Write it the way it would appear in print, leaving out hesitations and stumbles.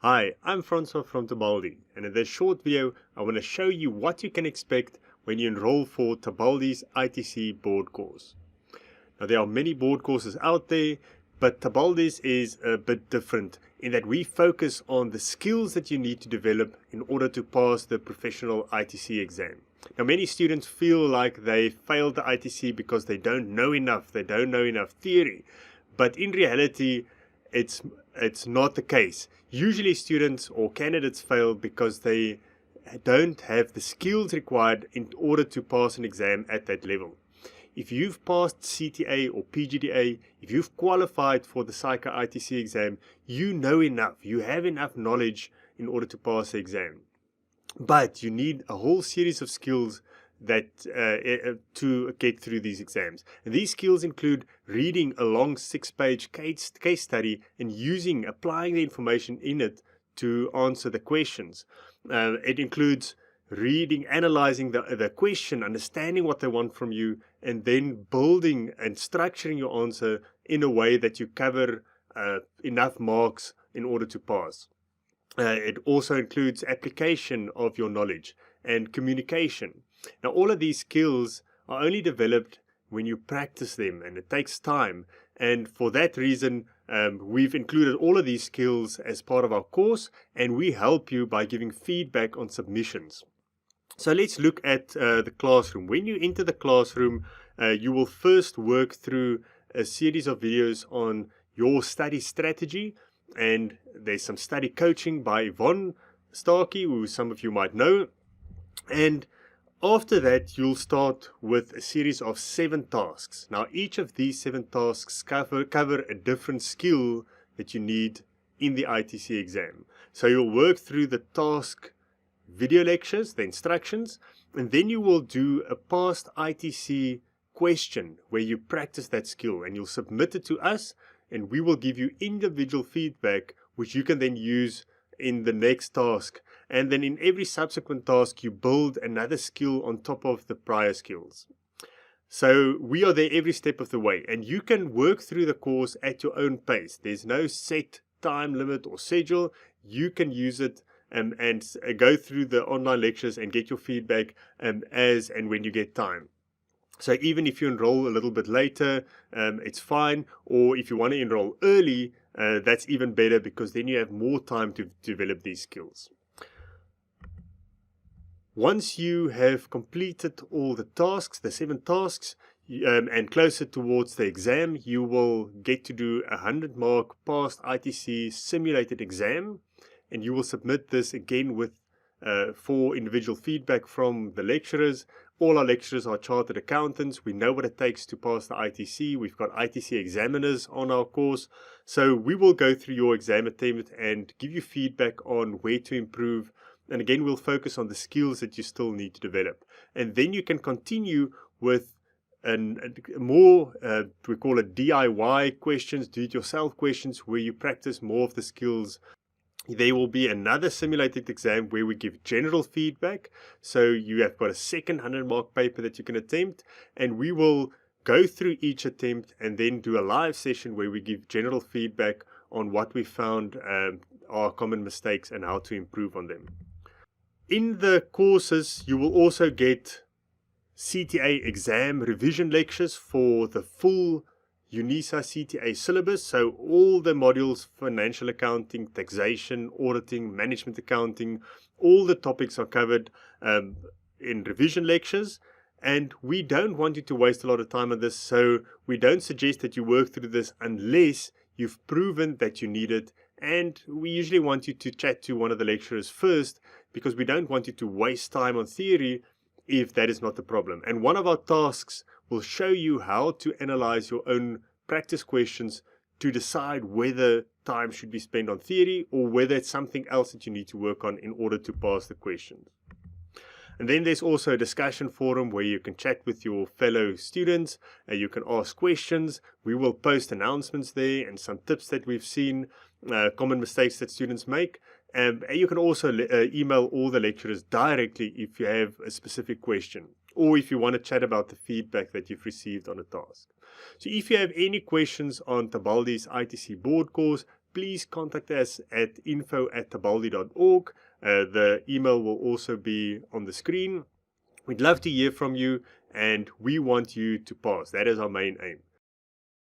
Hi, I'm Francois from Tabaldi, and in this short video I want to show you what you can expect when you enroll for Tabaldi's ITC Board Course. Now there are many board courses out there, but Tabaldi's is a bit different in that we focus on the skills that you need to develop in order to pass the professional ITC exam. Now many students feel like they failed the ITC because they don't know enough theory, but in reality it's not the case. Usually students or candidates fail because they don't have the skills required in order to pass an exam at that level. If you've passed CTA or PGDA, if you've qualified for the SAICA ITC exam, you know enough, you have enough knowledge in order to pass the exam. But you need a whole series of skills that to get through these exams. And these skills include reading a long 6-page case study and applying the information in it to answer the questions. It includes reading, analyzing the question, understanding what they want from you, and then building and structuring your answer in a way that you cover enough marks in order to pass. It also includes application of your knowledge and communication. Now, all of these skills are only developed when you practice them, and it takes time. And for that reason, we've included all of these skills as part of our course, and we help you by giving feedback on submissions. So let's look at the classroom. When you enter the classroom, you will first work through a series of videos on your study strategy, and there's some study coaching by Yvonne Starkey, who some of you might know. And after that, you'll start with a series of 7 tasks. Now, each of these 7 tasks cover a different skill that you need in the ITC exam. So you'll work through the task video lectures, the instructions, and then you will do a past ITC question where you practice that skill, and you'll submit it to us, and we will give you individual feedback which you can then use in the next task. And then in every subsequent task you build another skill on top of the prior skills. So we are there every step of the way, and you can work through the course at your own pace. There's no set time limit or schedule. You can use it and go through the online lectures and get your feedback as and when you get time. So even if you enroll a little bit later, it's fine. Or if you want to enroll early, that's even better, because then you have more time to develop these skills. Once you have completed all the tasks, the 7 tasks, and closer towards the exam, you will get to do a 100-mark past ITC simulated exam, and you will submit this again with for individual feedback from the lecturers. All our lecturers are chartered accountants. We know what it takes to pass the ITC. We've got ITC examiners on our course. So we will go through your exam attempt and give you feedback on where to improve. And again, we'll focus on the skills that you still need to develop. And then you can continue with more, we call it DIY questions, do-it-yourself questions, where you practice more of the skills. There will be another simulated exam where we give general feedback. So you have got a second 100-mark paper that you can attempt, and we will go through each attempt and then do a live session where we give general feedback on what we found are common mistakes and how to improve on them. In the courses, you will also get CTA exam revision lectures for the full UNISA CTA syllabus. So all the modules, financial accounting, taxation, auditing, management accounting, all the topics are covered in revision lectures. And we don't want you to waste a lot of time on this, so we don't suggest that you work through this unless you've proven that you need it. And we usually want you to chat to one of the lecturers first, because we don't want you to waste time on theory if that is not the problem. And one of our tasks will show you how to analyze your own practice questions to decide whether time should be spent on theory or whether it's something else that you need to work on in order to pass the questions. And then there's also a discussion forum where you can chat with your fellow students, you can ask questions. We will post announcements there and some tips that we've seen, common mistakes that students make. And you can also email all the lecturers directly if you have a specific question, or if you want to chat about the feedback that you've received on a task. So if you have any questions on Tabaldi's ITC board course, please contact us at info@tabaldi.org. The email will also be on the screen. We'd love to hear from you, and we want you to pass. That is our main aim.